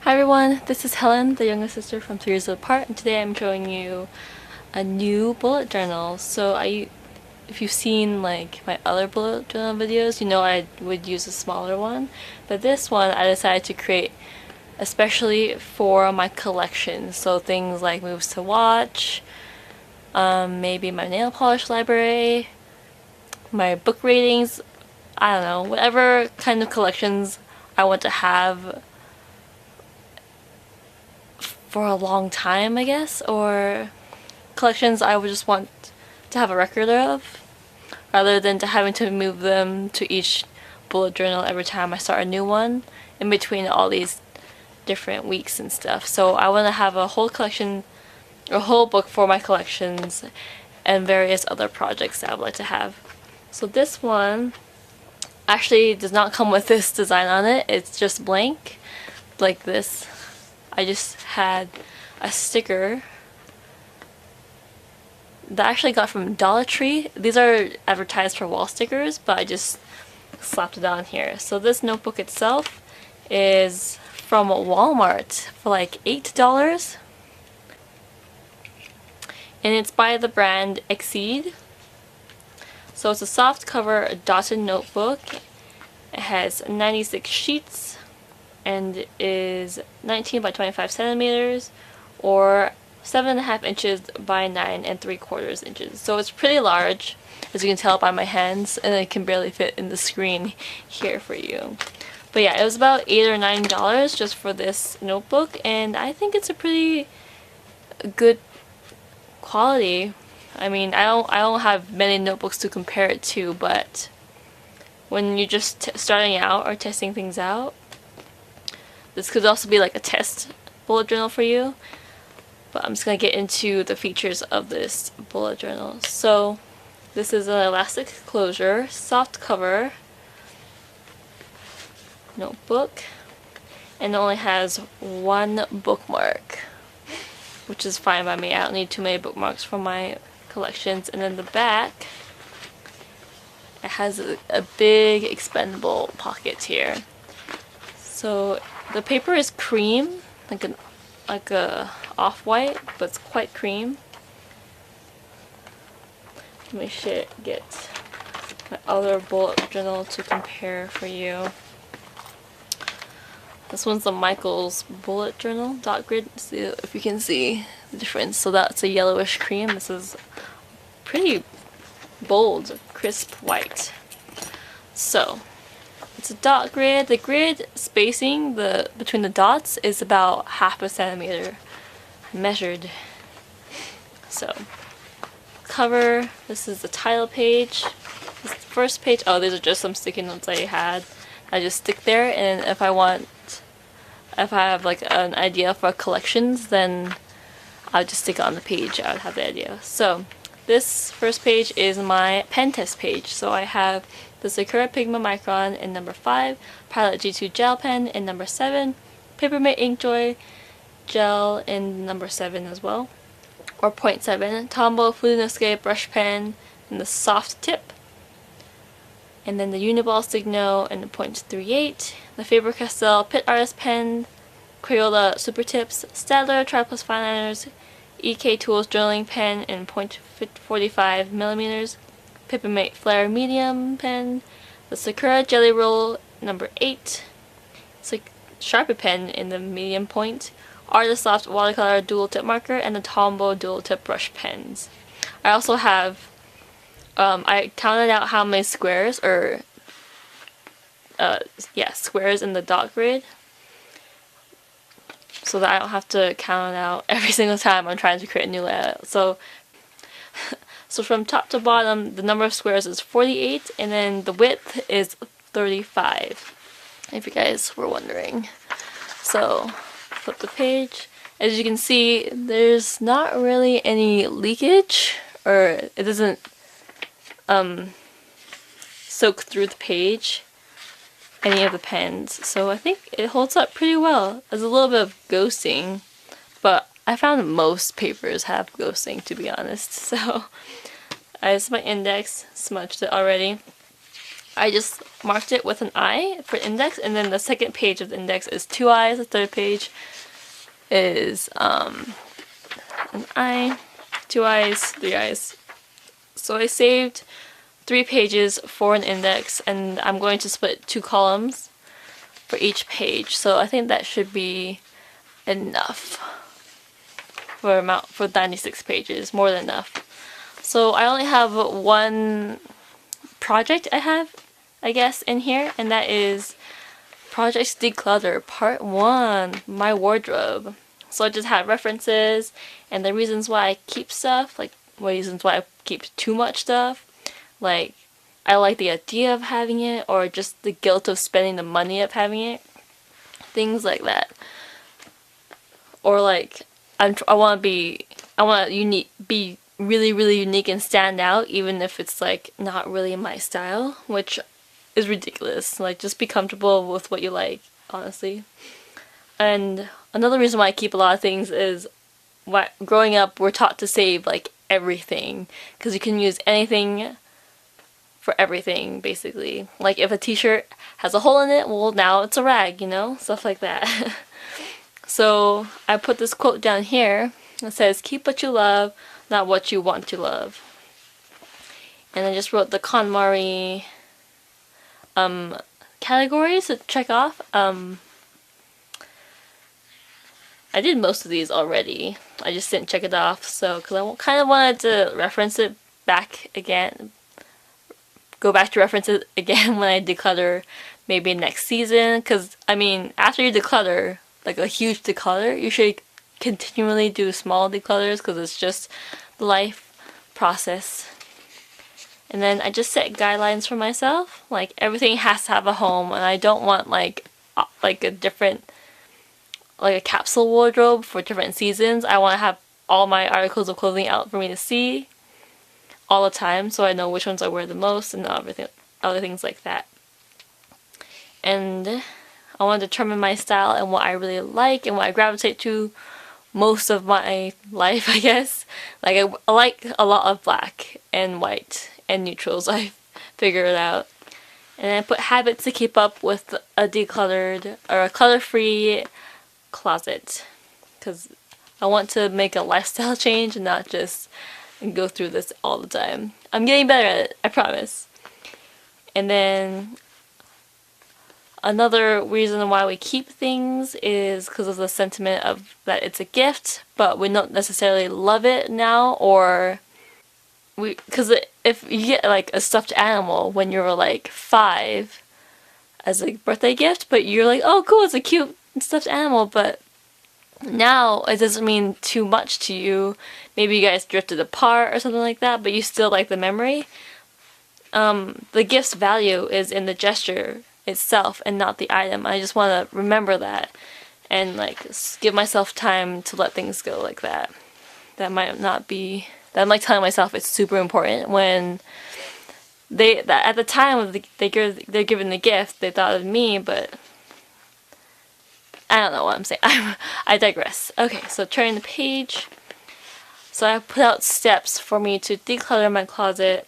Hi everyone, this is Helen, the youngest sister from 2 years apart, and today I'm showing you a new bullet journal. If you've seen like my other bullet journal videos, you know I would use a smaller one, but this one I decided to create especially for my collection. So things like movies to watch, maybe my nail polish library, my book ratings, I don't know, whatever kind of collections I want to have for a long time, I guess, or collections I would just want to have a record of, rather than having to move them to each bullet journal every time I start a new one in between all these different weeks and stuff. So I want to have a whole collection, a whole book for my collections and various other projects that I would like to have. So this one actually does not come with this design on it. It's just blank, like this. I just had a sticker that I actually got from Dollar Tree. These are advertised for wall stickers, but I just slapped it on here. So this notebook itself is from Walmart for like $8. And it's by the brand Exceed. So it's a soft cover dotted notebook. It has 96 sheets and is 19 by 25 centimeters or 7.5 inches by 9 3/4 inches. So it's pretty large, as you can tell by my hands, and it can barely fit in the screen here for you. But yeah, it was about $8 or $9 just for this notebook, and I think it's a pretty good quality. I mean, I don't have many notebooks to compare it to, but when you're just starting out or testing things out, this could also be like a test bullet journal for you. But I'm just going to get into the features of this bullet journal. So this is an elastic closure, soft cover notebook, and it only has one bookmark, which is fine by me. I don't need too many bookmarks for my collections. And then the back, it has a big expendable pocket here. So the paper is cream, like a off-white, but it's quite cream. Let me get my other bullet journal to compare for you. This one's the Michaels bullet journal dot grid. See if you can see the difference. So that's a yellowish cream. This is pretty bold, crisp white. So it's a dot grid. The grid spacing between the dots is about 1/2 centimeter. I measured. So cover. This is the title page. This is the first page. Oh, these are just some sticky notes I had. I just stick there, and if I have like an idea for collections, then I'll just stick it on the page. I would have the idea. So this first page is my pen test page. So I have the Sakura Pigma Micron in number 5, Pilot G2 Gel Pen in number 7, Papermate Inkjoy Gel in number 7 as well, or 0.7, Tombow Food & Escape Brush Pen in the soft tip, and then the Uniball Signo in the 0.38, the Faber-Castell Pit Artist Pen, Crayola Super Tips, Staedtler Triplus Fineliners, EK Tools Journaling Pen in 0.45 millimeters, Papermate Flare Medium Pen, the Sakura Jelly Roll number 8, Sharpie Pen in the medium point, Artist Soft Watercolor Dual Tip Marker, and the Tombow Dual Tip Brush Pens. I also have, I counted out how many squares, or, squares in the dot grid, so that I don't have to count it out every single time I'm trying to create a new layout. So from top to bottom, the number of squares is 48, and then the width is 35, if you guys were wondering. So flip the page. As you can see, there's not really any leakage, or it doesn't soak through the page, any of the pens. So I think it holds up pretty well. There's a little bit of ghosting, but I found most papers have ghosting, to be honest. So I used my index, smudged it already. I just marked it with an eye for index, and then the second page of the index is 2 eyes, the third page is an eye, 2 eyes, 3 eyes. So I saved 3 pages for an index, and I'm going to split 2 columns for each page. So I think that should be enough for 96 pages, more than enough. So I only have one project I guess, in here, and that is Projects Declutter Part 1, My Wardrobe. So I just have references and the reasons why I keep stuff, like reasons why I keep too much stuff, like I like the idea of having it, or just the guilt of spending the money of having it, things like that. Or like I want to be really unique and stand out, even if it's like not really my style, which is ridiculous. Like, just be comfortable with what you like, honestly. And another reason why I keep a lot of things is growing up we're taught to save like everything, because you can use anything for everything, basically. Like if a t-shirt has a hole in it, well, now it's a rag, you know, stuff like that. So I put this quote down here. It says, "Keep what you love, not what you want to love." And I just wrote the KonMari categories to check off. I did most of these already. I just didn't check it off, so because I kind of wanted to reference it back again, go back to reference it again when I declutter maybe next season. Because I mean, after you declutter, like a huge declutter, you should continually do small declutters, because it's just the life process. And then I just set guidelines for myself, like everything has to have a home, and I don't want like a different, like a capsule wardrobe for different seasons. I want to have all my articles of clothing out for me to see all the time, so I know which ones I wear the most and everything, other things like that. And I want to determine my style and what I really like and what I gravitate to most of my life, I guess. Like I like a lot of black and white and neutrals, I figured out. And I put habits to keep up with a decluttered or a clutter-free closet, because I want to make a lifestyle change and not just go through this all the time. I'm getting better at it, I promise. And then another reason why we keep things is because of the sentiment of that it's a gift, but we don't necessarily love it now, or because if you get like a stuffed animal when you were like 5 as a birthday gift, but you're like, oh cool, it's a cute stuffed animal, but now it doesn't mean too much to you. Maybe you guys drifted apart or something like that, but you still like the memory. The gift's value is in the gesture itself and not the item. I just want to remember that and like give myself time to let things go like that. That might not be, that I'm like telling myself it's super important when at the time of they're given the gift, they thought of me, but I don't know what I'm saying. I digress. Okay, so turning the page. So I put out steps for me to declutter my closet,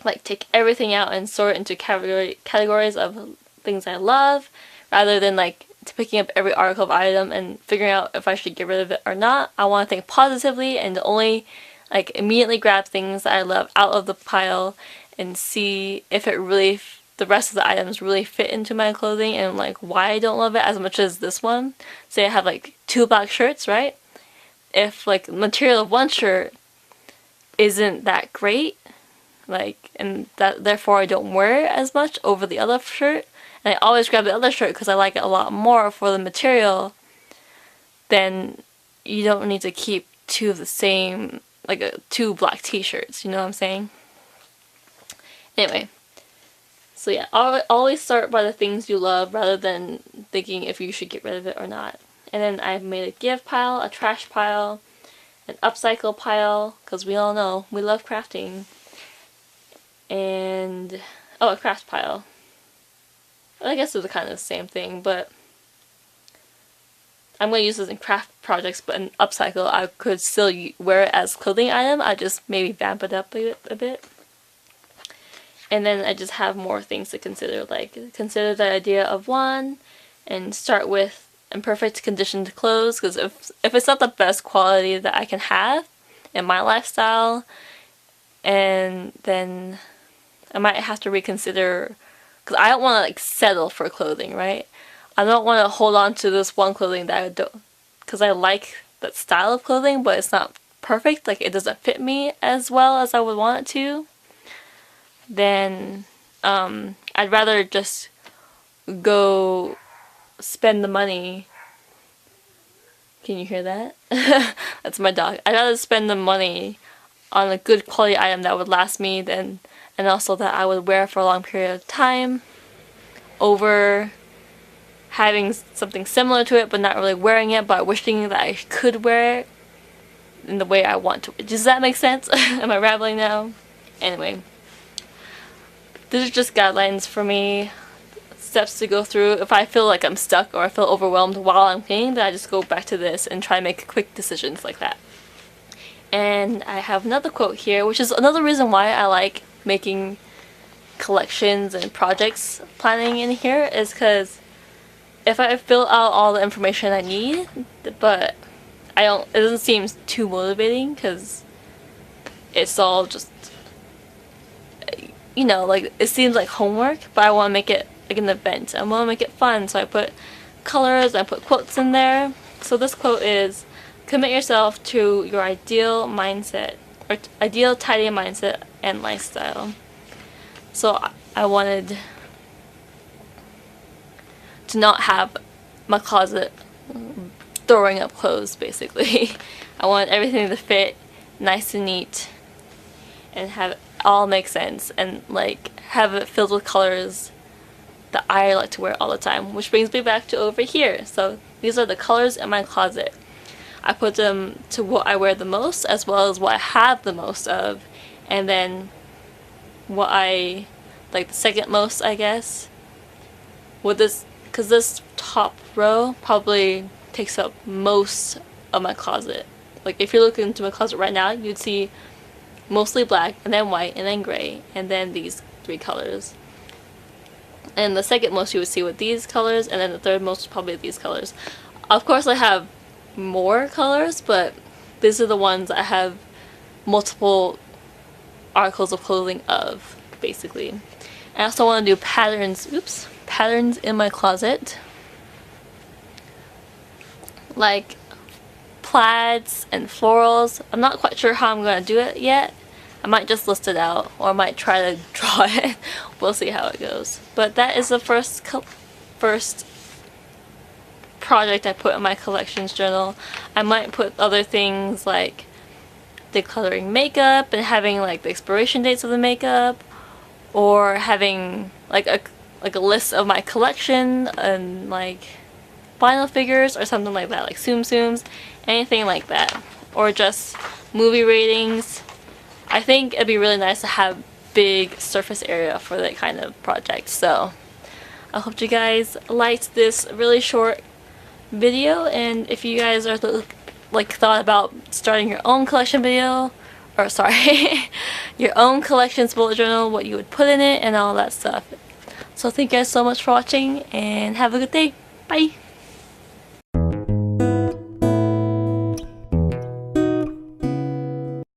like take everything out and sort it into categories of things I love, rather than like picking up every article of item and figuring out if I should get rid of it or not. I want to think positively and only like immediately grab things that I love out of the pile and see if it really, the rest of the items really fit into my clothing and like why I don't love it as much as this one. Say I have like 2 black shirts, right? If like the material of one shirt isn't that great, like, and that therefore I don't wear it as much over the other shirt, and I always grab the other shirt because I like it a lot more for the material, then you don't need to keep 2 of the same, like 2 black t-shirts, you know what I'm saying? Anyway, so yeah, always start by the things you love rather than thinking if you should get rid of it or not. And then I've made a give pile, a trash pile, an upcycle pile, because we all know we love crafting. And a craft pile. I guess it's kind of the same thing, but I'm going to use this in craft projects, but in upcycle I could still wear it as clothing item. I just maybe vamp it up a bit. And then I just have more things to consider, like consider the idea of one, and start with imperfect conditioned clothes, because if it's not the best quality that I can have in my lifestyle, and then I might have to reconsider, because I don't want to like settle for clothing, right? I don't want to hold on to this one clothing that I don't, because I like that style of clothing, but it's not perfect, like it doesn't fit me as well as I would want it to. Then I'd rather just go spend the money. Can you hear that? That's my dog. I'd rather spend the money on a good quality item that would last me then, and also that I would wear for a long period of time, over having something similar to it but not really wearing it, but wishing that I could wear it in the way I want to. Does that make sense? Am I rambling now? Anyway, these are just guidelines for me, steps to go through. If I feel like I'm stuck or I feel overwhelmed while I'm cleaning, then I just go back to this and try to make quick decisions like that. And I have another quote here, which is another reason why I like making collections and projects planning in here, is because if I fill out all the information I need, but it doesn't seem too motivating, because it's all just, you know, like it seems like homework, but I want to make it like an event. I want to make it fun, so I put colors, I put quotes in there. So this quote is, commit yourself to your ideal mindset, or ideal tidy mindset and lifestyle. So I wanted to not have my closet throwing up clothes, basically. I want everything to fit nice and neat and have it all make sense, and like have it filled with colors that I like to wear all the time, which brings me back to over here. So these are the colors in my closet. I put them to what I wear the most, as well as what I have the most of, and then what I like the second most, I guess. With this, because this top row probably takes up most of my closet. Like if you're looking into my closet right now, you'd see mostly black, and then white, and then gray, and then these three colors. And the second most you would see with these colors, and then the third most is probably these colors. Of course I have more colors, but these are the ones I have multiple articles of clothing of, basically. I also want to do patterns, patterns in my closet, like plaids and florals. I'm not quite sure how I'm going to do it yet. I might just list it out, or I might try to draw it. We'll see how it goes. But that is the first project I put in my collections journal. I might put other things like decluttering makeup and having like the expiration dates of the makeup, or having like a list of my collection and like vinyl figures or something like that, like Tsum Tsums, anything like that, or just movie ratings. I think it'd be really nice to have big surface area for that kind of project. So I hope you guys liked this really short video, and if you guys are like thought about starting your own collection video, or sorry, your own collections bullet journal, what you would put in it and all that stuff. So thank you guys so much for watching, and have a good day. Bye!